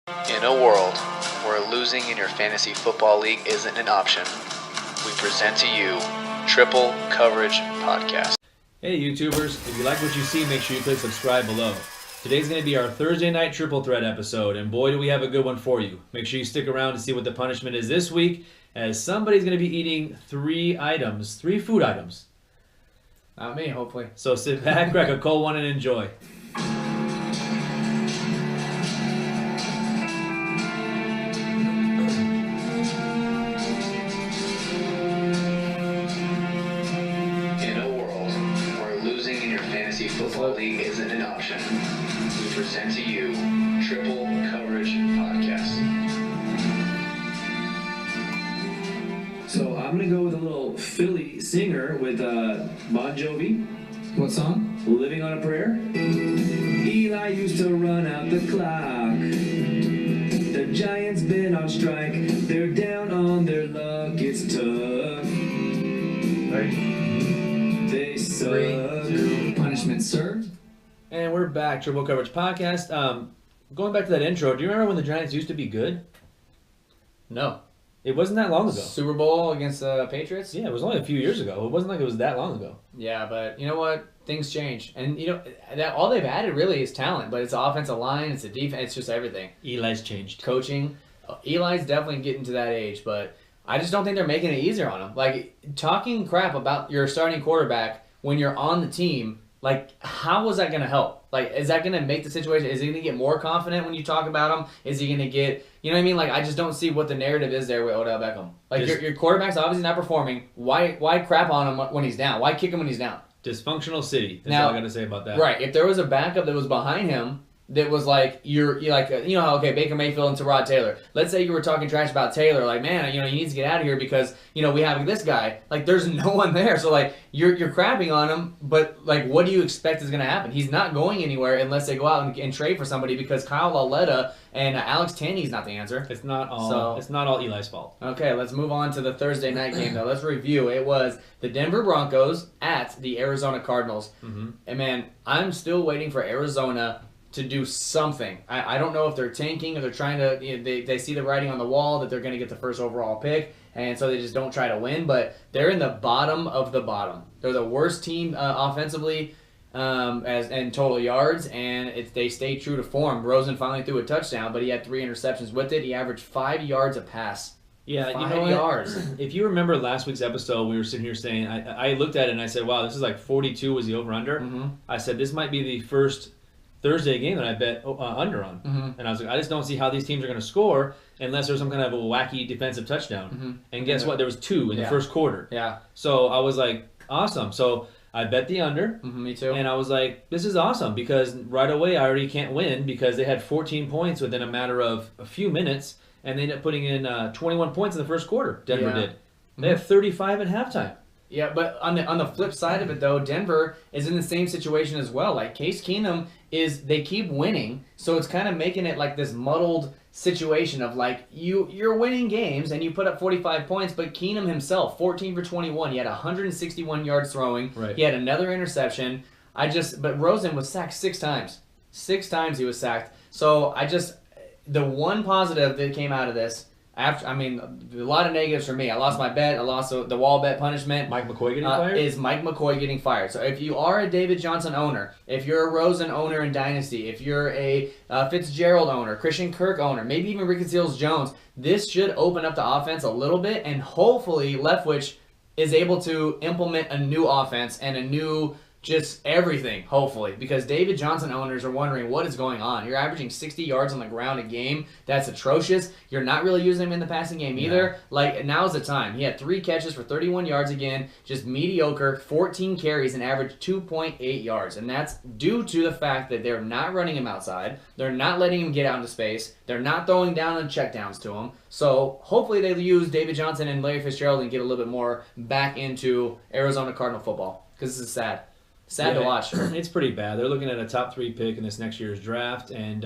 In a world where losing in your fantasy football league isn't an option, we present to you Triple Coverage Podcast. Hey YouTubers, if you like what you see, make sure you click subscribe below. Today's going to be our Thursday night triple threat episode, and boy do we have a good one for you. Make sure you stick around to see what the punishment is this week, as somebody's going to be eating three food items. Not me, hopefully. So sit back, crack a cold one, and enjoy. Football league isn't an option. We present to you Triple Coverage Podcast. So I'm gonna go with a little Philly singer with Bon Jovi. What song? Living on a Prayer. Eli used to run out the clock. The Giants been on strike. They're down on their luck. It's tough. Right. They suck. 3, 2, punishment served. And we're back, Triple Coverage Podcast. Going back to that intro, do you remember when the Giants used to be good? No. It wasn't that long ago. Super Bowl against the Patriots? Yeah, it was only a few years ago. It wasn't like it was that long ago. Yeah, but you know what? Things change. And you know, that all they've added really is talent, but it's the offensive line, it's the defense, it's just everything. Eli's changed. Coaching. Eli's definitely getting to that age, but I just don't think they're making it easier on him. Like, talking crap about your starting quarterback when you're on the team, like, how is that going to help? Like, is that going to make the situation? Is he going to get more confident when you talk about him? Is he going to get, you know what I mean? Like, I just don't see what the narrative is there with Odell Beckham. Like, your quarterback's obviously not performing. Why crap on him when he's down? Why kick him when he's down? Dysfunctional city. That's Now, all I got to say about that. Right. If there was a backup that was behind him that was like, you're like, you know how, okay, Baker Mayfield and Tyrod Taylor. Let's say you were talking trash about Taylor, like, man, you know, you need to get out of here because, you know, we have this guy. Like, there's no one there. So, like, you're crapping on him, but, like, what do you expect is going to happen? He's not going anywhere unless they go out and trade for somebody because Kyle Lauletta and Alex Tanney's not the answer. It's not all Eli's fault. Okay, let's move on to the Thursday night game, though. Let's review. It was the Denver Broncos at the Arizona Cardinals. Mm-hmm. And, man, I'm still waiting for Arizona to do something. I don't know if they're tanking or they're trying to, you know, they see the writing on the wall that they're going to get the first overall pick, and so they just don't try to win, but they're in the bottom of the bottom. They're the worst team offensively in total yards, and they stay true to form. Rosen finally threw a touchdown, but he had 3 interceptions with it. He averaged 5 yards a pass. Yeah, 5 you know what? yards. If you remember last week's episode, we were sitting here saying, I looked at it and I said, wow, this is like 42 was the over-under. Mm-hmm. I said, this might be the first Thursday game that I bet under on. Mm-hmm. And I was like, I just don't see how these teams are going to score unless there's some kind of a wacky defensive touchdown. Mm-hmm. And guess what? There was 2 in the first quarter. Yeah. So I was like, awesome. So I bet the under. Mm-hmm, me too. And I was like, this is awesome because right away I already can't win because they had 14 points within a matter of a few minutes, and they ended up putting in 21 points in the first quarter. Denver did. They had 35 at halftime. Yeah, but on the flip side of it, though, Denver is in the same situation as well. Like, Case Keenum they keep winning, so it's kind of making it like this muddled situation of, like, you're winning games and you put up 45 points, but Keenum himself, 14 for 21, he had 161 yards throwing. Right. He had another interception. But Rosen was sacked 6 times. 6 times he was sacked. So the one positive that came out of this, a lot of negatives for me. I lost my bet. I lost the wall bet punishment. Mike McCoy getting fired? Is Mike McCoy getting fired. So if you are a David Johnson owner, if you're a Rosen owner in Dynasty, if you're a Fitzgerald owner, Christian Kirk owner, maybe even Ricky Seals-Jones, this should open up the offense a little bit, and hopefully Leftwich is able to implement a new offense and a new just everything, hopefully, because David Johnson owners are wondering what is going on. You're averaging 60 yards on the ground a game. That's atrocious. You're not really using him in the passing game either. No. Like, now's the time. He had 3 catches for 31 yards again, just mediocre, 14 carries and averaged 2.8 yards. And that's due to the fact that they're not running him outside. They're not letting him get out into space. They're not throwing down and checkdowns to him. So hopefully they use David Johnson and Larry Fitzgerald and get a little bit more back into Arizona Cardinal football, because this is sad. Sad to watch. It's pretty bad. They're looking at a top 3 pick in this next year's draft, and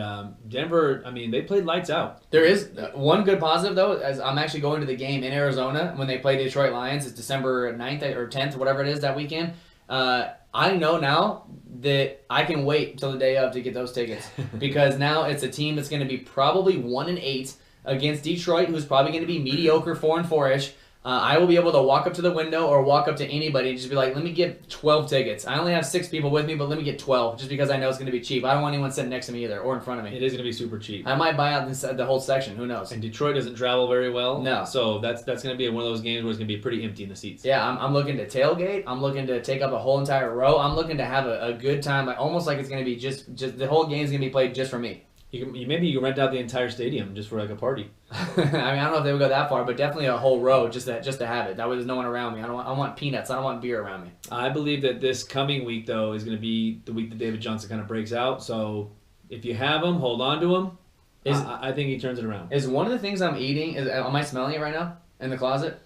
Denver, they played lights out. There is one good positive, though, as I'm actually going to the game in Arizona when they play the Detroit Lions. It's December 9th or 10th, whatever it is, that weekend. I know now that I can wait until the day of to get those tickets because now it's a team that's going to be probably 1-8 against Detroit, who's probably going to be mediocre 4-4ish. I will be able to walk up to the window or walk up to anybody and just be like, let me get 12 tickets. I only have 6 people with me, but let me get 12 just because I know it's going to be cheap. I don't want anyone sitting next to me either or in front of me. It is going to be super cheap. I might buy out the whole section. Who knows? And Detroit doesn't travel very well. No. So that's going to be one of those games where it's going to be pretty empty in the seats. Yeah, I'm looking to tailgate. I'm looking to take up a whole entire row. I'm looking to have a good time, almost like it's going to be just the whole game's going to be played just for me. Maybe you can rent out the entire stadium just for like a party. I mean, I don't know if they would go that far, but definitely a whole row just to have it. That way there's no one around me. I want peanuts. I don't want beer around me. I believe that this coming week, though, is going to be the week that David Johnson kind of breaks out. So if you have him, hold on to him. I think he turns it around. Is one of the things I'm eating, am I smelling it right now in the closet?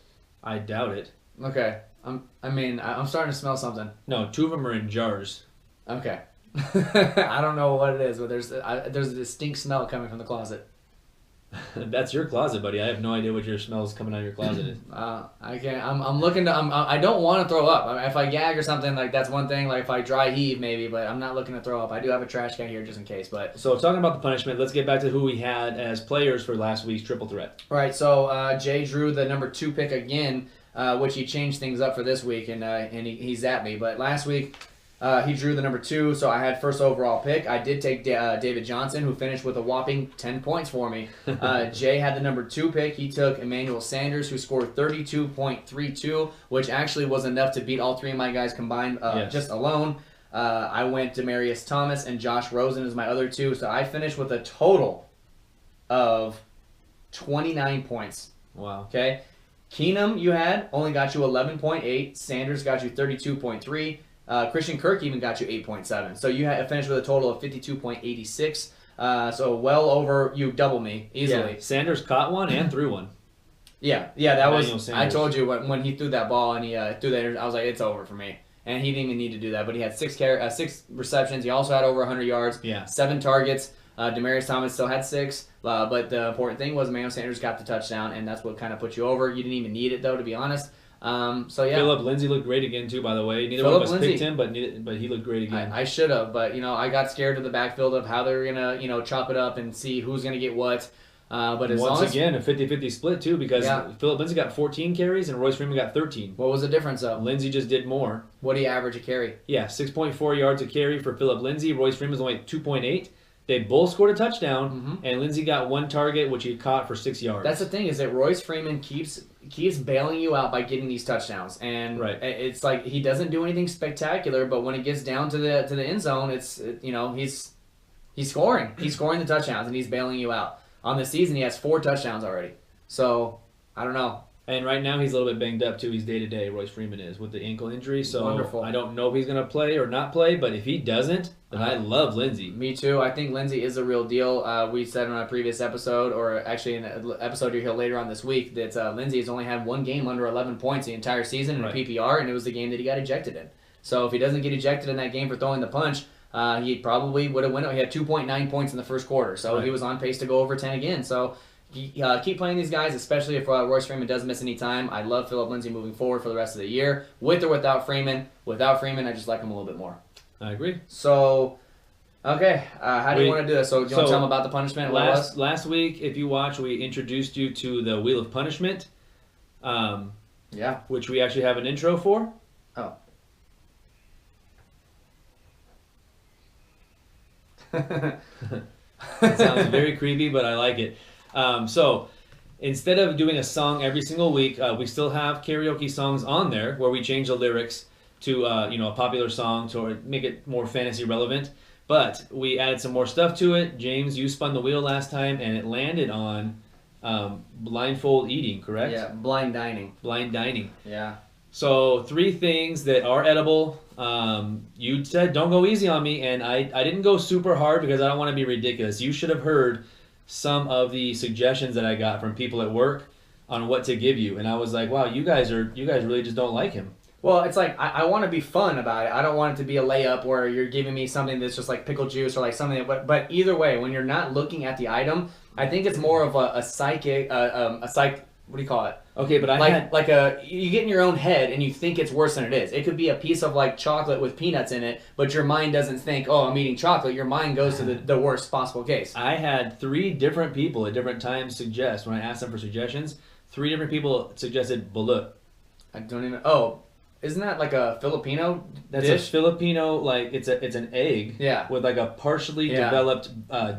I doubt it. Okay. I'm starting to smell something. No, 2 of them are in jars. Okay. I don't know what it is, but there's a distinct smell coming from the closet. That's your closet, buddy. I have no idea what your smell is coming out of your closet is. I can't. I'm looking to. I don't want to throw up. I mean, if I gag or something, like that's one thing. Like if I dry heave, maybe, but I'm not looking to throw up. I do have a trash can here just in case. But so talking about the punishment, let's get back to who we had as players for last week's triple threat. All right. So Jay drew the number 2 pick again, which he changed things up for this week, and he zapped me. But last week. He drew the number 2, so I had first overall pick. I did take David Johnson, who finished with a whopping 10 points for me. Jay had the number 2 pick. He took Emmanuel Sanders, who scored 32.32, which actually was enough to beat all 3 of my guys combined just alone. I went Demaryius Thomas and Josh Rosen as my other 2, so I finished with a total of 29 points. Wow. Okay. Keenum, you had, only got you 11.8. Sanders got you 32.3. Christian Kirk even got you 8.7. So you had finished with a total of 52.86. So well over, you double me easily. Yeah. Sanders caught one and threw one. Yeah, that Emmanuel was. Sanders. I told you when he threw that ball and he threw that, I was like, it's over for me. And he didn't even need to do that. But he had 6 receptions. He also had over 100 yards. Yeah. 7 targets. Demaryius Thomas still had 6. But the important thing was Emmanuel Sanders got the touchdown, and that's what kind of put you over. You didn't even need it though, to be honest. So yeah, Philip Lindsay looked great again too. By the way, neither one of us picked him, but he looked great again. I should have, but I got scared of the backfield of how they're gonna chop it up and see who's gonna get what. But as once again, a 50-50 split too, because Philip Lindsay got 14 carries and Royce Freeman got 13. What was the difference though? Lindsay just did more. What do you average a carry? Yeah, 6.4 yards a carry for Philip Lindsay. Royce Freeman's only 2.8. They both scored a touchdown, and Lindsay got 1 target, which he caught for 6 yards. That's the thing, is that Royce Freeman keeps bailing you out by getting these touchdowns, and it's like he doesn't do anything spectacular, but when it gets down to the end zone, he's scoring. He's scoring the touchdowns, and he's bailing you out. On the season, he has 4 touchdowns already. So I don't know. And right now he's a little bit banged up too. He's day-to-day, Royce Freeman is, with the ankle injury. So Wonderful. I don't know if he's going to play or not play, but if he doesn't, then I love Lindsay. Me too. I think Lindsay is the real deal. We said on a previous episode, or actually in an episode you'll hear later on this week, that Lindsay has only had 1 game under 11 points the entire season in a PPR, and it was the game that he got ejected in. So if he doesn't get ejected in that game for throwing the punch, he probably would have won. He had 2.9 points in the first quarter, so he was on pace to go over 10 again. So keep playing these guys, especially if Royce Freeman does miss any time. I love Philip Lindsay moving forward for the rest of the year, with or without Freeman. Without Freeman, I just like him a little bit more. I agree. So, okay, how do you want to do this? So, do you want to tell them about the punishment? Last week, if you watch, we introduced you to the Wheel of Punishment. Which we actually have an intro for. Oh. It sounds very creepy, but I like it. So instead of doing a song every single week, we still have karaoke songs on there where we change the lyrics to a popular song to make it more fantasy relevant. But we added some more stuff to it. James, you spun the wheel last time, and it landed on blindfold eating, correct? Yeah, blind dining. Blind dining. Yeah. So 3 things that are edible. You said don't go easy on me, and I didn't go super hard because I don't want to be ridiculous. You should have heard some of the suggestions that I got from people at work on what to give you, and I was like, wow, you guys really just don't like him. Well, it's like I want to be fun about it. I don't want it to be a layup where you're giving me something that's just like pickle juice or like something. But either way, when you're not looking at the item, I think it's more of a what do you call it? Okay, but You get in your own head and you think it's worse than it is. It could be a piece of like chocolate with peanuts in it, but your mind doesn't think, oh, I'm eating chocolate. Your mind goes to the worst possible case. I had 3 different people at different times suggest, when I asked them for suggestions, 3 different people suggested balut. I don't even. Oh, isn't that like a Filipino That's dish? a Filipino, like, it's an egg Yeah. with like a partially Yeah. developed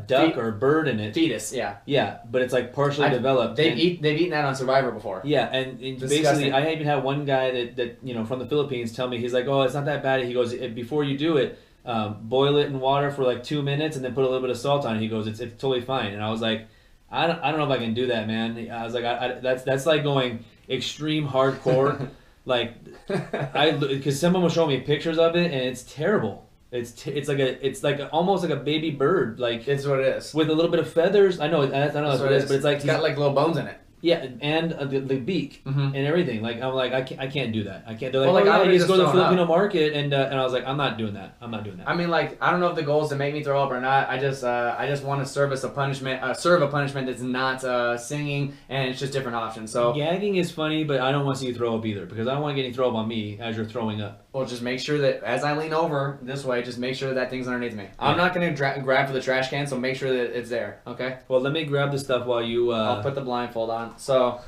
duck or bird in it. Fetus, yeah. Yeah, but it's like partially developed. They've eaten that on Survivor before. Yeah, and Disgusting. basically, I even had one guy that from the Philippines tell me, he's like, oh, it's not that bad. He goes, before you do it, boil it in water for like 2 minutes and then put a little bit of salt on it. He goes, it's totally fine. And I was like, I don't know if I can do that, man. I was like, that's like going extreme hardcore. Like, because someone was showing me pictures of it and it's terrible. It's like almost like a baby bird, like It's what it is. with a little bit of feathers. I know that's what it is, but it's like it's got like little bones in it. yeah, and the beak Mhm. and everything. Like I'm like I can't do that. I can't. They're like, Well, like, oh, I yeah, would've you just go to the just thrown Filipino market and I was like, I'm not doing that. I'm not doing that. I mean, like, I don't know if the goal is to make me throw up or not. I just want to serve a punishment that's not singing, and it's just different options. So, Gagging is funny, but I don't want to see you throw up either because I don't want to get any throw up on me as you're throwing up. well, just make sure that as I lean over this way, just make sure that thing's underneath me. I'm not going to grab for the trash can, so make sure that it's there. Okay. Well, let me grab the stuff while you. I'll put the blindfold on. So,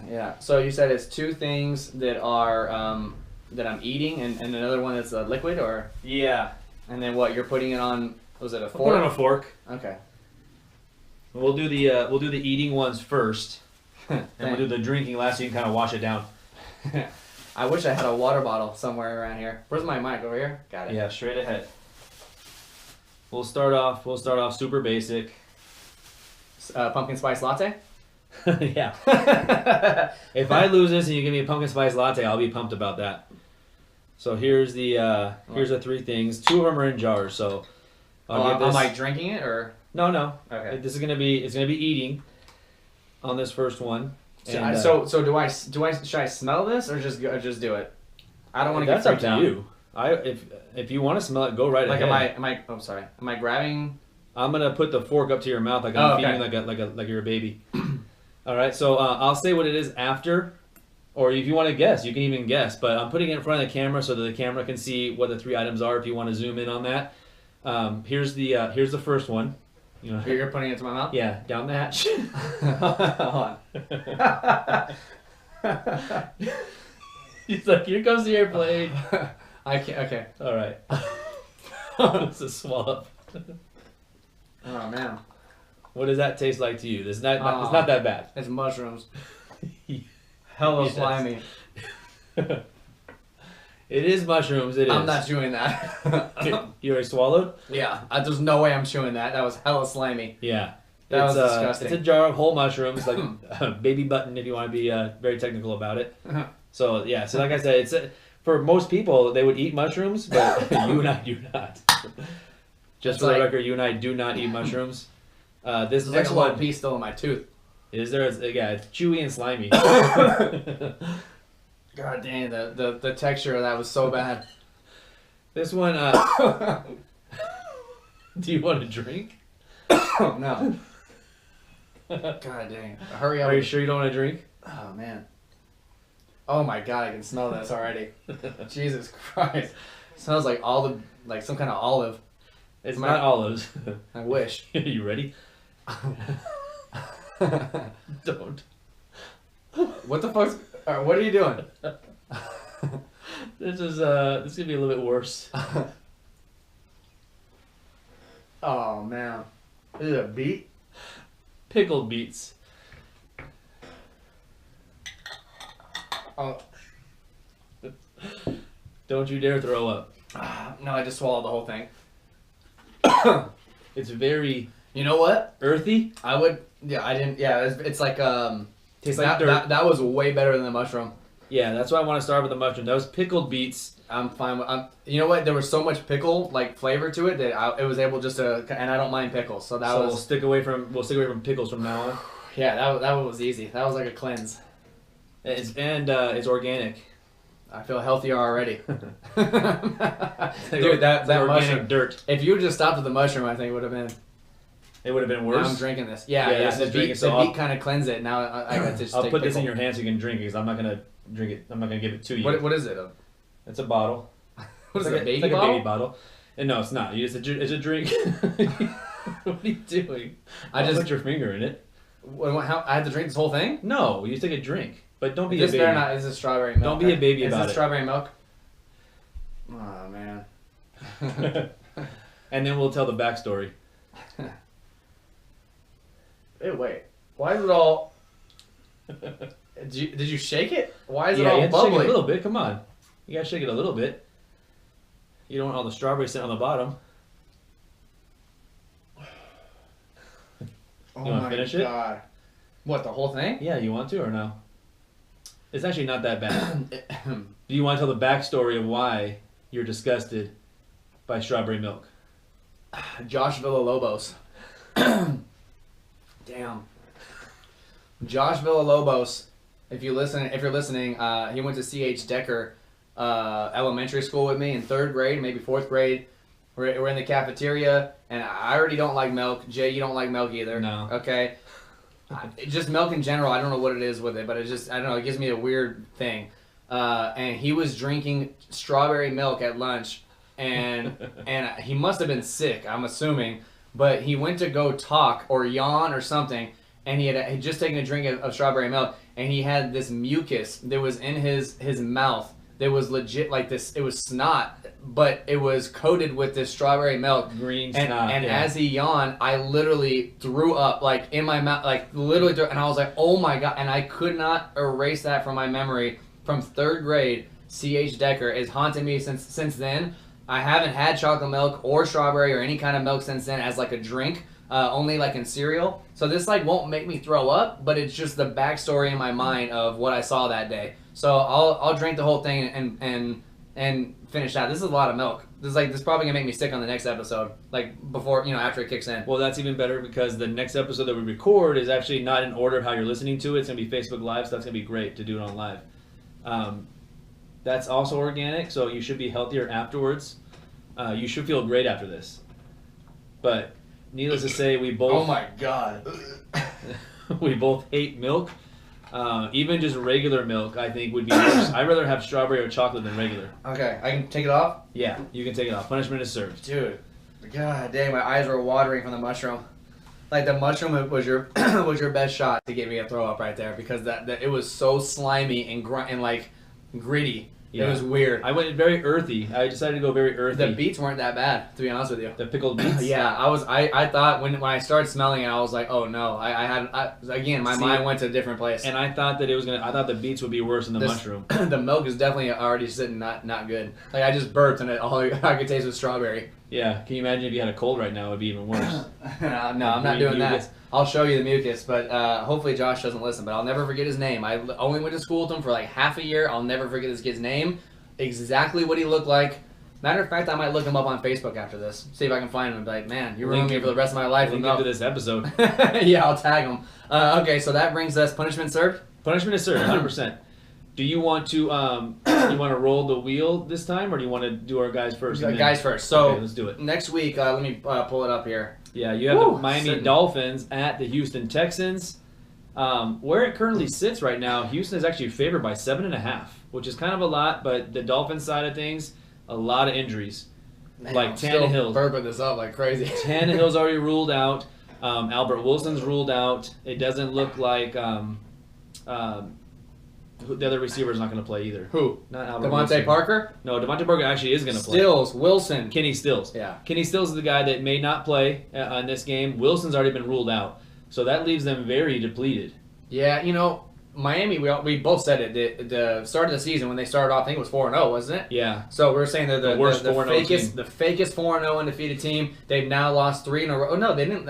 yeah. So you said it's 2 things that are that I'm eating, and another one that's a liquid, or Yeah. and then what you're putting it on? Was it a I'll fork? put it on a fork. Okay. We'll do the eating ones first, and we'll do the drinking last, so you can kind of wash it down. I wish I had a water bottle somewhere around here. Where's my mic? Over here? Got it. Yeah, straight ahead. We'll start off super basic. Pumpkin spice latte? Yeah. If I lose this and you give me a pumpkin spice latte, I'll be pumped about that. So here's the 3 things. 2 of them are in jars, so I'll give this. Am I drinking it or? No. Okay. This is gonna be eating on this first one. And, So do I should I smell this or just do it? I don't want to get that's up freaked to out. you. If you want to smell it, go right Like ahead. am I grabbing? I'm gonna put the fork up to your mouth like I'm okay. feeding like you're a baby. All right, so I'll say what it is after, or if you want to guess, you can even guess. But I'm putting it in front of the camera so that the camera can see what the 3 items are. If you want to zoom in on that, here's the first one. You know, You're putting it to my mouth? yeah, down the hatch. Hold on. He's like, here comes the airplane. I can't. Okay. All right. This is swallow. Oh man, What does that taste like to you? It's not that bad. it's mushrooms. Hella Yes. slimy. It is mushrooms. It is. I'm not chewing that. You already swallowed? Yeah, there's no way I'm chewing that. That was hella slimy. Yeah. That was It's, disgusting. It's a jar of whole mushrooms, like baby button, if you want to be very technical about it. So yeah. So like I said, it's for most people they would eat mushrooms, but you and I do not. Just It's for the like- record, you and I do not eat mushrooms. This There's like next a little one piece still in my tooth. is there. Yeah, it's chewy and slimy. God dang, the texture of that was so bad. This one. Do you want to drink? No. God dang. Hurry up. Are you sure you don't want to drink? Oh man. Oh my god, I can smell this already. Jesus Christ. Smells like like some kind of olive. It's Am I- not olives. I wish. You ready? Don't. What the fuck's what are you doing? This is gonna be a little bit worse. Oh man. Is it a beet? Pickled beets. Oh Don't you dare throw up. no, I just swallowed the whole thing. It's very You know what? earthy. I would I didn't it's like Tastes like dirt. that was way better than the mushroom. Yeah, that's why I want to start with the mushroom. That was pickled beets. I'm fine with you know what? There was so much pickle like flavor to it that it was able just to and I don't mind pickles. So that So was we'll stick away from pickles from now on. yeah, that was easy. That was like a cleanse. It's organic. I feel healthier already. Dude, It's that organic mushroom. dirt. If you just stopped at the mushroom, I think it would have been. It would have been Now worse. I'm drinking this. Yeah. Yeah, this is drinking, so The I'll- beat kind of cleanse it. Now I got to just I'll take put this in pickle. your hand so you can drink it because I'm not gonna drink it. I'm not gonna give it to you. What is it? It's a bottle. What is It's it? like A baby it's like bottle? a baby bottle. And no, it's not. It's a drink. What are you doing? I Don't just put your finger in it. how I had to drink this whole thing. No, you take a drink, but don't be This a baby. better not. Is it strawberry milk? Don't be a baby is about it it. strawberry milk? Oh man. And then we'll tell the backstory. Hey, wait. Why is it all? Did you shake it? Why is it Yeah, you all have to shake it bubbly? a little bit. Come on, you gotta shake it a little bit. You don't want all the strawberry sitting on the bottom. Oh You wanna my finish it? god. What, the whole thing? Yeah, you want to or no? It's actually not that bad. Do you want to tell the backstory of why you're disgusted by strawberry milk? Josh Villalobos. Damn. Josh Villalobos, if you're listening, he went to C.H. Decker elementary school with me in 3rd grade, maybe 4th grade. We're in the cafeteria, and I already don't like milk. Jay, you don't like milk either. No. Okay. Just milk in general, I don't know what it is with it, but it just, I don't know, it gives me a weird thing. And he was drinking strawberry milk at lunch, and he must have been sick, I'm assuming, but he went to go talk or yawn or something, and he'd just taken a drink of strawberry milk, and he had this mucus that was in his mouth that was legit like this. It was snot, but it was coated with this strawberry milk. Green And, snot. and yeah. as he yawned, I literally threw up, like, in my mouth, like, literally threw, and I was like, oh my god, and I could not erase that from my memory from 3rd grade. C.H. Decker is haunting me since then. I haven't had chocolate milk or strawberry or any kind of milk since then as, like, a drink, only, like, in cereal. So this, like, won't make me throw up, but it's just the backstory in my mind of what I saw that day. So I'll drink the whole thing and finish that. This is a lot of milk. This is probably gonna make me sick on the next episode, like before, after it kicks in. Well, that's even better because the next episode that we record is actually not in order of how you're listening to it. It's going to be Facebook Live, so that's going to be great to do it on live. That's also organic, so you should be healthier afterwards. You should feel great after this. But needless to say, we both Oh my god. we both hate milk. Even just regular milk, I think, would be worse. I'd rather have strawberry or chocolate than regular. Okay, I can take it off? Yeah, you can take it off. Punishment is served. Dude. God dang, my eyes were watering from the mushroom. Like, the mushroom was your was your best shot to get me a throw up right there, because that it was so slimy and like gritty. Yeah. It was weird. I went very earthy. I decided to go very earthy. The beets weren't that bad, to be honest with you. The pickled beets? Yeah, I thought when I started smelling it, I was like, oh no. Again, my See, mind went to a different place. And I thought that I thought the beets would be worse than the mushroom. The milk is definitely already sitting not good. Like, I just burped and all I could taste was strawberry. Yeah, can you imagine if you had a cold right now? It would be even worse. No, I'm not Green doing mucus. that. I'll show you the mucus, but hopefully Josh doesn't listen. But I'll never forget his name. I only went to school with him for like half a year. I'll never forget this kid's name. Exactly what he looked like. Matter of fact, I might look him up on Facebook after this. See if I can find him and be like, man, you ruined me for the rest of my life. Link with into milk. this episode. Yeah, I'll tag him. Okay, so that brings us punishment served. Punishment is served, 100%. Do you want to roll the wheel this time, or do you want to do our guys first? and then- Guys first. So Okay, let's do it. next week, let me pull it up here. Yeah, you have Woo, the Miami sitting. Dolphins at the Houston Texans. Where it currently sits right now, Houston is actually favored by 7.5, which is kind of a lot, but the Dolphins side of things, a lot of injuries. Man, Like I'm still Tannehill. burping this up like crazy. Tannehill's already ruled out. Albert Wilson's ruled out. It doesn't look like the other receiver's not going to play either. Who? Not Albert Devontae Wilson. Parker? No, Devontae Parker actually is going to play. Stills, Wilson. Kenny Stills. Yeah. Kenny Stills is the guy that may not play in this game. Wilson's already been ruled out. So that leaves them very depleted. Yeah, Miami, we both said it. The start of the season when they started off, I think it was 4-0, wasn't it? Yeah. So we're saying they're the worst the 4-0 fakest, team. the fakest 4-0 undefeated team. They've now lost 3 in a row. Oh no, they didn't.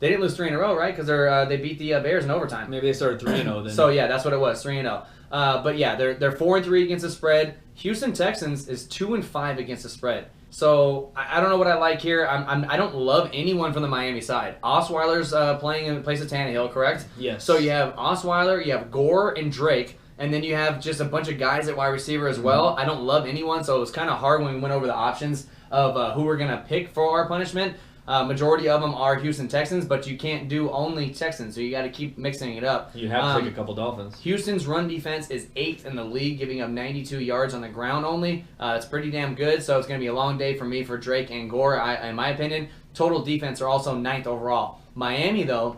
They didn't lose 3 in a row, right? Because they beat the Bears in overtime. Maybe they started 3-0 then. So yeah, that's what it was, 3-0. But yeah, they're 4-3 against the spread. Houston Texans is 2-5 against the spread. So I don't know what I like here. I don't love anyone from the Miami side. Osweiler's playing in place of Tannehill, correct? Yes. So you have Osweiler, you have Gore and Drake, and then you have just a bunch of guys at wide receiver as well. I don't love anyone, so it was kind of hard when we went over the options of who we're gonna pick for our punishment. Majority of them are Houston Texans, but you can't do only Texans, so you got to keep mixing it up. You have to take a couple Dolphins. Houston's run defense is 8th in the league, giving up 92 yards on the ground only. It's pretty damn good, so it's going to be a long day for me for Drake and Gore, in my opinion. Total defense are also 9th overall. Miami, though,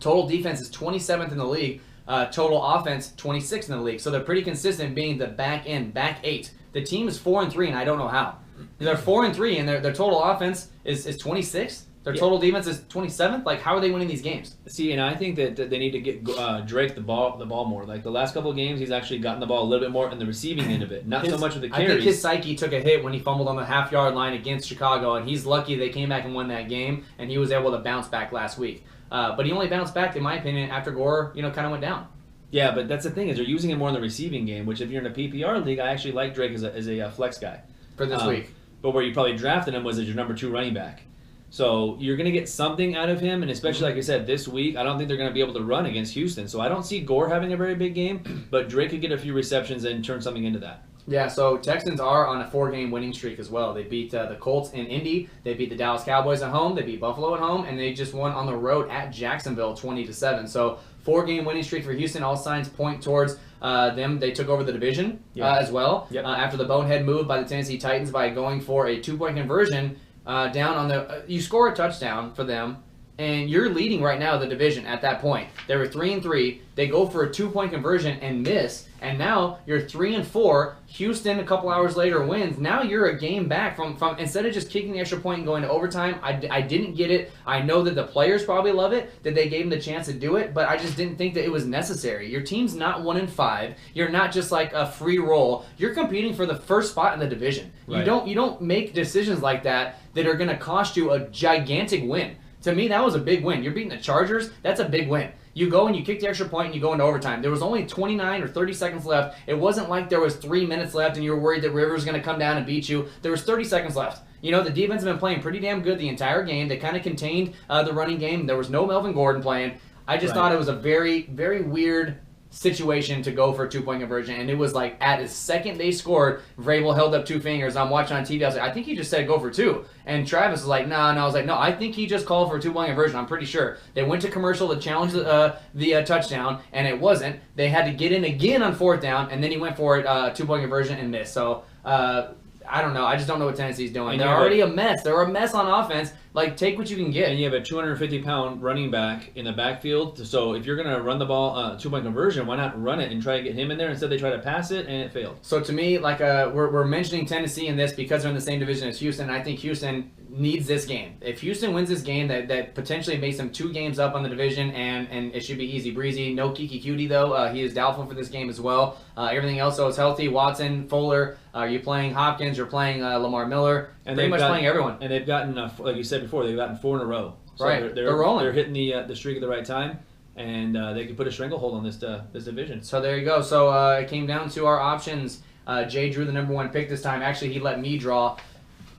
total defense is 27th in the league. Total offense, 26th in the league. So they're pretty consistent being the back 8. The team is 4-3, and I don't know how. They're 4-3, and their total offense is 26th. Their total defense is 27th. Like, how are they winning these games? See, and I think that they need to get Drake the ball more. Like the last couple of games, he's actually gotten the ball a little bit more in the receiving end of it, not so much with the carries. I think his psyche took a hit when he fumbled on the half-yard line against Chicago, and he's lucky they came back and won that game, and he was able to bounce back last week. But he only bounced back, in my opinion, after Gore, kind of went down. Yeah, but that's the thing is they're using him more in the receiving game. Which, if you're in a PPR league, I actually like Drake as a flex guy For this week. But where you probably drafted him was as your number 2 running back. So you're going to get something out of him, and especially, like I said, this week, I don't think they're going to be able to run against Houston. So I don't see Gore having a very big game, but Drake could get a few receptions and turn something into that. Yeah, so Texans are on a 4-game winning streak as well. They beat the Colts in Indy, they beat the Dallas Cowboys at home, they beat Buffalo at home, and they just won on the road at Jacksonville 20-7. So 4-game winning streak for Houston. All signs point towards them. They took over the division as well after the bonehead move by the Tennessee Titans by going for a 2-point conversion down on the. You score a touchdown for them, and you're leading right now the division at that point. They were 3-3. They go for a 2-point conversion and miss, and now you're 3-4. Houston a couple hours later wins. Now you're a game back from instead of just kicking the extra point and going to overtime. I didn't get it. I know that the players probably love it that they gave them the chance to do it, but I just didn't think that it was necessary. Your team's not 1-5. You're not just like a free roll. You're competing for the first spot in the division. Right. You don't make decisions like that are going to cost you a gigantic win. To me, that was a big win. You're beating the Chargers. That's a big win. You go and you kick the extra point and you go into overtime. There was only 29 or 30 seconds left. It wasn't like there was 3 minutes left and you were worried that Rivers was going to come down and beat you. There was 30 seconds left. The defense has been playing pretty damn good the entire game. They kind of contained the running game. There was no Melvin Gordon playing. I just thought it was a very, very weird situation to go for a 2-point conversion, and it was like at the second they scored, Vrabel held up 2 fingers. I'm watching on TV. I was like, I think he just said go for 2, and Travis was like, nah. And I was like, no, I think he just called for a 2-point conversion. I'm pretty sure. They went to commercial to challenge the touchdown, and it wasn't. They had to get in again on 4th down, and then he went for it 2-point conversion and missed. So I don't know. I just don't know what Tennessee's doing. And they're already a mess. They're a mess on offense. Like, take what you can get. And you have a 250-pound running back in the backfield. So if you're going to run the ball 2-point conversion, why not run it and try to get him in there? Instead, they try to pass it, and it failed. So to me, like we're mentioning Tennessee in this because they're in the same division as Houston. I think Houston needs this game. If Houston wins this game, that potentially makes them 2 games up on the division, and it should be easy breezy. No Kiki Cutie, though. He is doubtful for this game as well. Everything else, though, is healthy. Watson, Fuller, you're playing Hopkins, you're playing Lamar Miller. And pretty much playing everyone. And they've gotten, like you said before, they've gotten 4 in a row. So right. They're rolling. They're hitting the streak at the right time, and they can put a stranglehold on this division. So there you go. So it came down to our options. Jay drew the number 1 pick this time. Actually, he let me draw.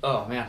Oh, man.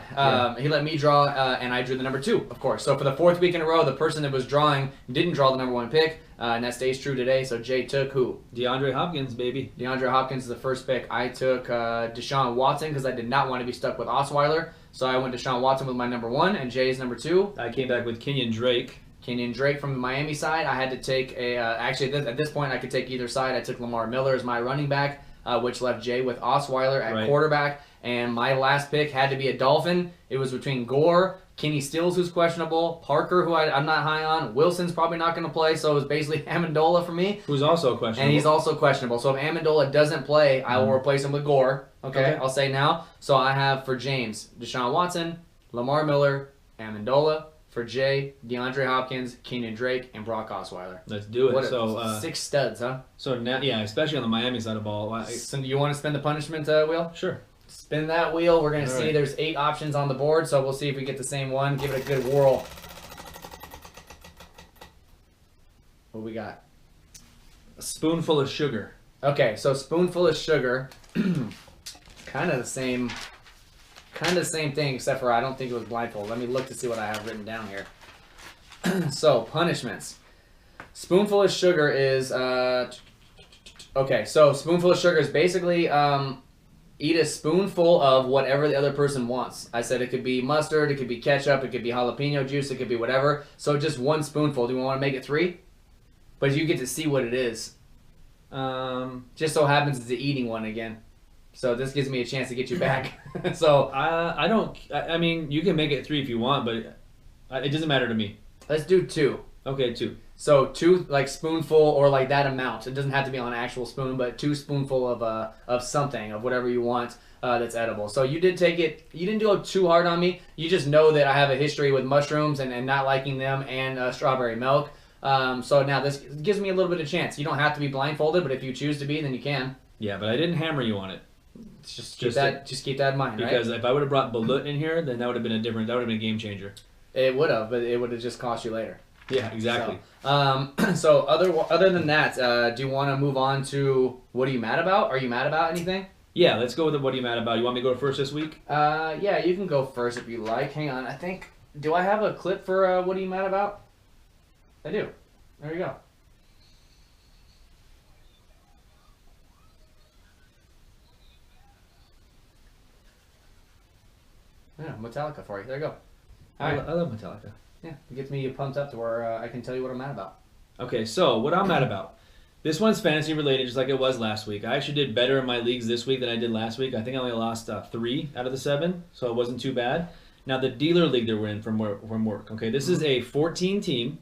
He let me draw, and I drew the number 2, of course. So for the 4th week in a row, the person that was drawing didn't draw the number 1 pick, and that stays true today. So Jay took who? DeAndre Hopkins, baby. DeAndre Hopkins is the first pick. I took Deshaun Watson because I did not want to be stuck with Osweiler. So I went Deshaun Watson with my number 1, and Jay's number 2. I came back with Kenyon Drake. Kenyon Drake from the Miami side. I had to take at this point, I could take either side. I took Lamar Miller as my running back, which left Jay with Osweiler at quarterback. And my last pick had to be a Dolphin. It was between Gore, Kenny Stills, who's questionable, Parker, who I'm not high on, Wilson's probably not going to play, so it was basically Amendola for me. Who's also questionable. And he's also questionable. So if Amendola doesn't play, I will replace him with Gore. Okay, I'll say now. So I have for James, Deshaun Watson, Lamar Miller, Amendola. For Jay, DeAndre Hopkins, Kenyon Drake, and Brock Osweiler. Let's do it. So 6 studs, huh? So now, especially on the Miami side of the ball. So you want to spin the punishment wheel? Sure. Spin that wheel. We're going to see right. There's 8 options on the board, so we'll see if we get the same one. Give it a good whirl. What we got? A spoonful of sugar. Okay, so spoonful of sugar. Kind of the same thing, except for I don't think it was blindfold. Let me look to see what I have written down here. So, punishments. Spoonful of sugar is... okay, so spoonful of sugar is basically... eat a spoonful of whatever the other person wants. I said it could be mustard, it could be ketchup, it could be jalapeno juice, it could be whatever. So just one spoonful. Do we want to make it 3? But you get to see what it is. Just so happens it's the eating one again. So this gives me a chance to get you back. So I don't. I mean, you can make it 3 if you want, but it doesn't matter to me. let's do 2. Okay, 2. So 2 like spoonful or like that amount. It doesn't have to be on an actual spoon, but 2 spoonful of something, of whatever you want that's edible. So you did take it. You didn't do it too hard on me. You just know that I have a history with mushrooms and not liking them and strawberry milk. So now this gives me a little bit of chance. You don't have to be blindfolded, but if you choose to be, then you can. Yeah, but I didn't hammer you on it. Just keep that in mind, because right? if I would have brought balut in here, then that would have been a game changer. It would have, but it would have just cost you later. Yeah, exactly. So other than that, do you want to move on to what are you mad about? Are you mad about anything? Yeah, let's go with what are you mad about. You want me to go first this week? Yeah, you can go first if you like. Hang on, do I have a clip for what are you mad about? I do. There you go. Yeah, Metallica for you. There you go. I love Metallica. Yeah, it gets me pumped up to where I can tell you what I'm mad about. Okay, so what I'm mad about. This one's fantasy related, just like it was last week. I actually did better in my leagues this week than I did last week. I think I only lost 3 out of the 7, so it wasn't too bad. Now the dealer league that we're in from work. Okay, this is a 14-team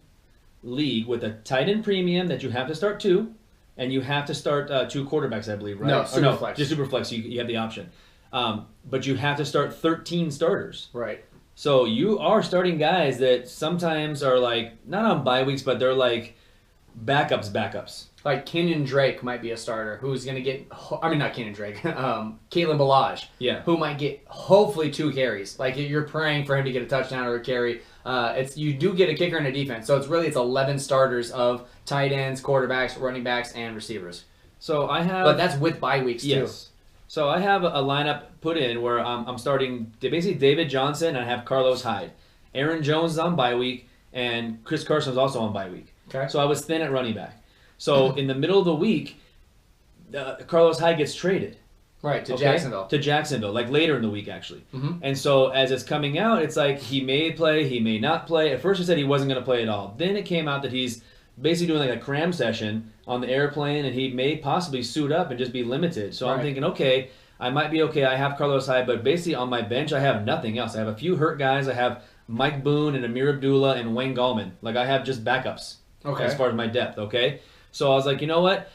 league with a tight end premium that you have to start 2, and you have to start 2 quarterbacks, I believe, right? No, Superflex. Just Superflex. You have the option, but you have to start 13 starters. Right. So you are starting guys that sometimes are like not on bye weeks, but they're like backups. Like Kenyon Drake might be a starter who's going to get, not Kenyon Drake, Kalen Ballage, Yeah. who might get hopefully 2 carries. Like you're praying for him to get a touchdown or a carry. You do get a kicker and a defense, so it's 11 starters of tight ends, quarterbacks, running backs, and receivers. So I have, But that's with bye weeks too. yes. So I have a lineup put in where I'm starting basically David Johnson and I have Carlos Hyde. Aaron Jones is on bye week and Chris Carson's also on bye week. Okay. So I was thin at running back. So in the middle of the week, Carlos Hyde gets traded. Right, to Okay? Jacksonville. To Jacksonville, like later in the week actually. Mhm. And so as it's coming out, it's like he may play, he may not play. At first he said he wasn't going to play at all. Then it came out that he's basically doing like a cram session on the airplane and he may possibly suit up and just be limited. So I'm Right. thinking, okay, I might be okay. I have Carlos Hyde, but basically on my bench I have nothing else. I have a few hurt guys. I have Mike Boone and Amir Abdullah and Wayne Gallman. Like I have just backups as far as my depth, okay? So I was like, you know what?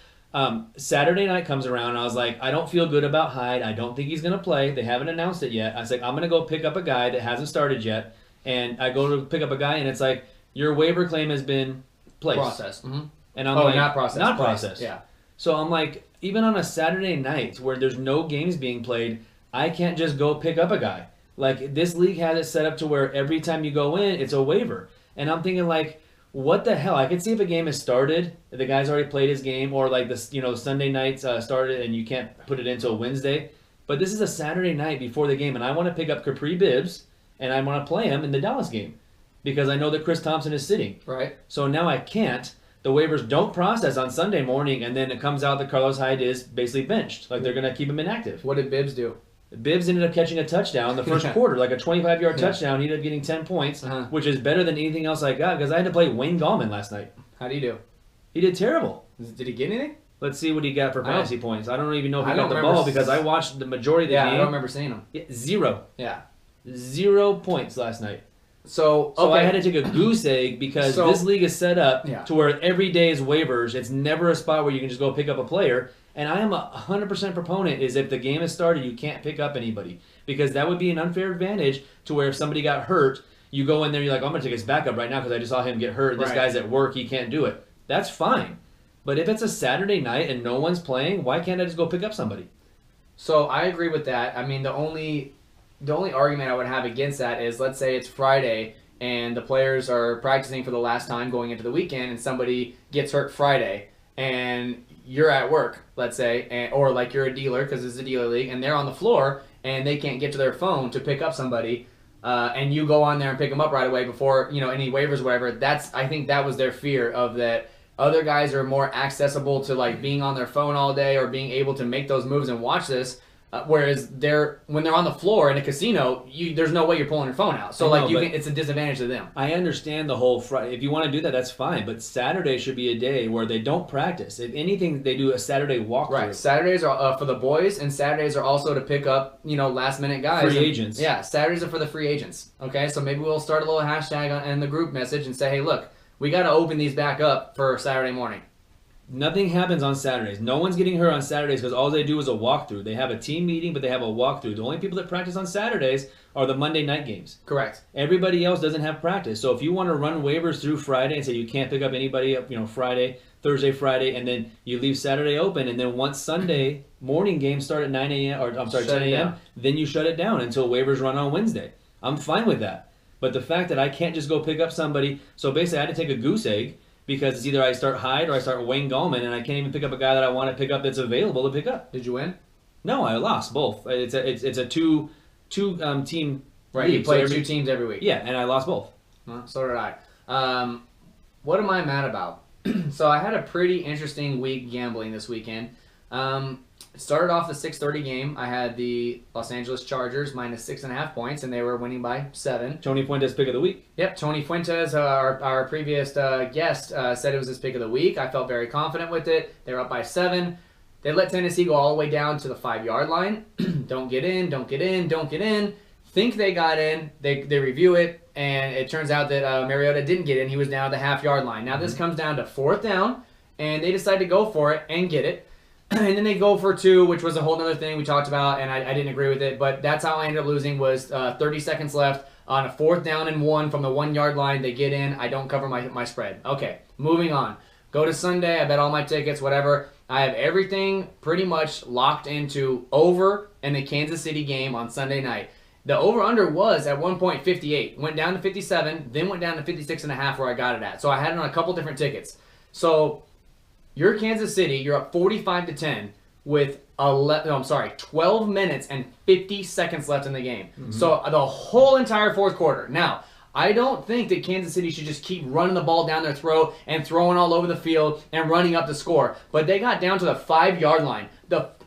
Saturday night comes around, and I was like, I don't feel good about Hyde. I don't think he's going to play. They haven't announced it yet. I was like, I'm going to go pick up a guy that hasn't started yet. And I go to pick up a guy, and it's like, your waiver claim has been placed. Processed. Mm-hmm. And I'm Not processed. Not Placed. processed. Yeah. So I'm like, even on a Saturday night where there's no games being played, I can't just go pick up a guy. Like, this league has it set up to where every time you go in, it's a waiver. And I'm thinking, like, what the hell? I could see if a game has started, the guy's already played his game, or like the Sunday nights started and you can't put it until Wednesday. But this is a Saturday night before the game, and I want to pick up Capri Bibbs, and I want to play him in the Dallas game because I know that Chris Thompson is sitting. Right. So now I can't. The waivers don't process on Sunday morning, and then it comes out that Carlos Hyde is basically benched. Like they're going to keep him inactive. What did Bibbs do? Bibbs ended up catching a touchdown the first quarter, like a 25-yard touchdown. He ended up getting 10 points, which is better than anything else I got because I had to play Wayne Gallman last night. How do you do? He did terrible. Did he get anything? Let's see what he got for fantasy points. I don't even know if he I got don't the remember ball because I watched the majority of the Yeah, game. I don't remember seeing him. Yeah, 0. Yeah. 0 points last night. So I had to take a goose egg because this league is set up to where every day is waivers. It's never a spot where you can just go pick up a player. And I am a 100% proponent is if the game has started, you can't pick up anybody. Because that would be an unfair advantage to where if somebody got hurt, you go in there, you're like, I'm going to take his backup right now because I just saw him get hurt. This guy's at work, he can't do it. That's fine. But if it's a Saturday night and no one's playing, why can't I just go pick up somebody? So I agree with that. I mean, the only argument I would have against that is, let's say it's Friday and the players are practicing for the last time going into the weekend and somebody gets hurt Friday and you're at work, let's say, or like you're a dealer because it's a dealer league and they're on the floor and they can't get to their phone to pick up somebody and you go on there and pick them up right away before, any waivers or whatever. I think that was their fear of that. Other guys are more accessible to like being on their phone all day or being able to make those moves and watch this. Whereas when they're on the floor in a casino, there's no way you're pulling your phone out. So it's a disadvantage to them. I understand the whole Friday. If you want to do that, that's fine. But Saturday should be a day where they don't practice. If anything, they do a Saturday walkthrough. Right. Saturdays are for the boys, and Saturdays are also to pick up last minute guys. Free agents. Yeah, Saturdays are for the free agents. Okay, so maybe we'll start a little hashtag in the group message and say, hey, look, we got to open these back up for Saturday morning. Nothing happens on Saturdays. No one's getting hurt on Saturdays because all they do is a walkthrough. They have a team meeting, but they have a walkthrough. The only people that practice on Saturdays are the Monday night games. Correct. Everybody else doesn't have practice. So if you want to run waivers through Friday and say you can't pick up anybody, Friday, Thursday, Friday, and then you leave Saturday open, and then once Sunday morning games start at 9 a.m. or 10 a.m., then you shut it down until waivers run on Wednesday. I'm fine with that. But the fact that I can't just go pick up somebody, so basically I had to take a goose egg. Because it's either I start Hyde or I start Wayne Gallman, and I can't even pick up a guy that I want to pick up that's available to pick up. Did you win? No, I lost both. It's a two team. Right, league. you play two teams every week. Yeah, and I lost both. So did I. What am I mad about? So I had a pretty interesting week gambling this weekend. It started off the 6:30 game. I had the Los Angeles Chargers minus 6.5 points, and they were winning by 7. Tony Fuentes pick of the week. Yep, Tony Fuentes, our previous guest, said it was his pick of the week. I felt very confident with it. They were up by 7. They let Tennessee go all the way down to the 5-yard line. Don't get in, don't get in, don't get in. Think they got in. They review it, and it turns out that Mariota didn't get in. He was down at the half-yard line. Now this comes down to 4th down, and they decide to go for it and get it. And then they go for 2, which was a whole other thing we talked about, and I didn't agree with it. But that's how I ended up losing, was 30 seconds left on a 4th down and 1 from the 1-yard line. They get in. I don't cover my spread. Okay, moving on. Go to Sunday. I bet all my tickets, whatever. I have everything pretty much locked into over in the Kansas City game on Sunday night. The over-under was at one point 58. Went down to 57, then went down to 56.5 where I got it at. So I had it on a couple different tickets. So you're Kansas City. You're up 45-10 with 12 minutes and 50 seconds left in the game. Mm-hmm. So the whole entire fourth quarter. Now, I don't think that Kansas City should just keep running the ball down their throat and throwing all over the field and running up the score. But they got down to the 5-yard line.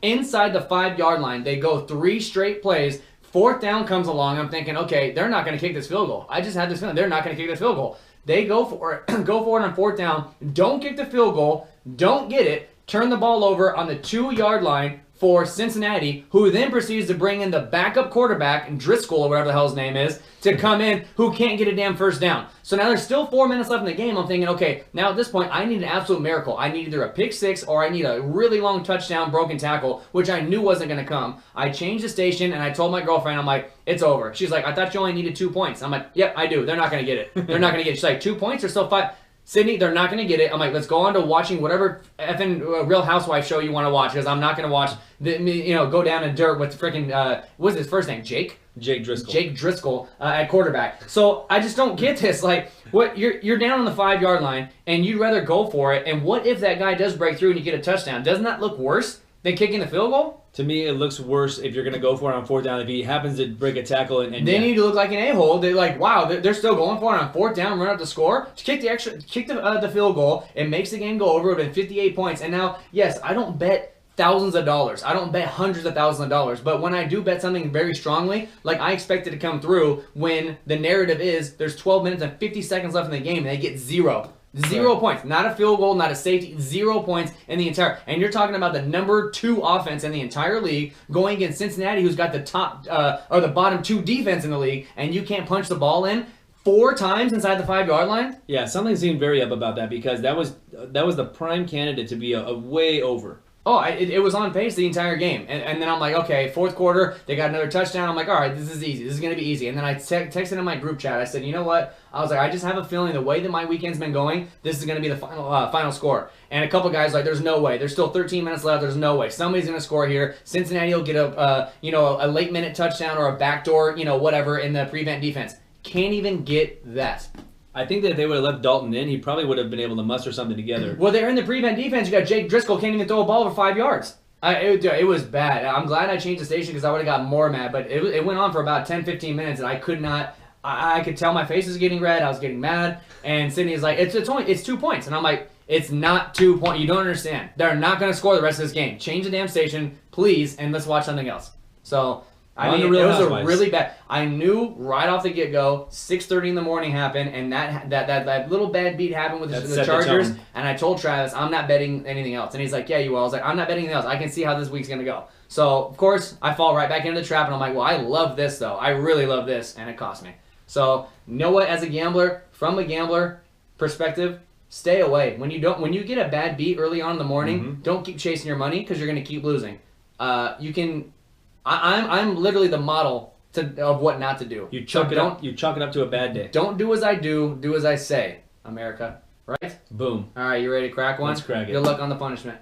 Inside the 5-yard line, they go 3 straight plays. 4th down comes along. I'm thinking, okay, they're not going to kick this field goal. I just had this feeling they're not going to kick this field goal. They go for it on 4th down. Don't kick the field goal. Don't get it. Turn the ball over on the 2-yard line for Cincinnati, who then proceeds to bring in the backup quarterback, Driscoll or whatever the hell his name is, to come in, who can't get a damn first down. So now there's still 4 minutes left in the game. I'm thinking, okay, now at this point, I need an absolute miracle. I need either a pick 6 or I need a really long touchdown broken tackle, which I knew wasn't going to come. I changed the station, and I told my girlfriend, I'm like, it's over. She's like, I thought you only needed 2 points. I'm like, yep, I do. They're not going to get it. They're not going to get it. She's like, 2 points or still 5? Sydney, they're not going to get it. I'm like, let's go on to watching whatever effing Real Housewives show you want to watch, because I'm not going to watch, go down in dirt with freaking, what's his first name, Jake? Jake Driscoll. Jake Driscoll at quarterback. So I just don't get this. Like, what you're down on the 5-yard line, and you'd rather go for it, and what if that guy does break through and you get a touchdown? Doesn't that look worse than kicking the field goal? To me, it looks worse if you're going to go for it on 4th down. If he happens to break a tackle and they need to look like an a-hole. They're like, wow, they're still going for it on 4th down, run up the score. Just kick the field goal. It makes the game go over. It would have been 58 points. And now, yes, I don't bet thousands of dollars. I don't bet hundreds of thousands of dollars. But when I do bet something very strongly, like I expect it to come through when the narrative is there's 12 minutes and 50 seconds left in the game and they get 0. 0 points. Not a field goal, not a safety. 0 points in the entire. And you're talking about the number 2 offense in the entire league going against Cincinnati, who's got the top or the bottom 2 defense in the league, and you can't punch the ball in 4 times inside the 5-yard line? Yeah, something seemed very up about that, because that was the prime candidate to be a way over. Oh, it was on pace the entire game. And then I'm like, okay, 4th quarter, they got another touchdown. I'm like, all right, this is easy. This is going to be easy. And then I texted in my group chat. I said, you know what? I was like, I just have a feeling the way that my weekend's been going, this is going to be the final score. And a couple guys like, there's no way. There's still 13 minutes left. There's no way. Somebody's going to score here. Cincinnati will get a late minute touchdown or a backdoor, whatever in the prevent defense. Can't even get that. I think that if they would have left Dalton in, he probably would have been able to muster something together. Well, they're in the prevent defense. You got Jake Driscoll, can't even throw a ball over 5 yards. It was bad. I'm glad I changed the station because I would have got more mad. But it went on for about 10, 15 minutes, and I could not. I could tell my face was getting red. I was getting mad. And Sydney's like, it's 2 points. And I'm like, it's not 2 points. You don't understand. They're not going to score the rest of this game. Change the damn station, please, and let's watch something else. So I On mean, the Real it was a Housewives. really bad. I knew right off the get go, 6:30 in the morning happened, and that little bad beat happened with That the set the Chargers. tone. And I told Travis, I'm not betting anything else, and he's like, yeah, you will. I was like, I'm not betting anything else. I can see how this week's gonna go. So of course I fall right back into the trap, and I'm like, well, I love this though. I really love this, and it cost me. So you know what? As a gambler, from a gambler perspective, stay away. When you get a bad beat early on in the morning, don't keep chasing your money because you're gonna keep losing. I'm literally the model of what not to do. You chalk So it up to a bad day. Don't do as I do as I say, America. Right? Boom. All right, you ready to crack one? Let's crack it. Good luck on the punishment.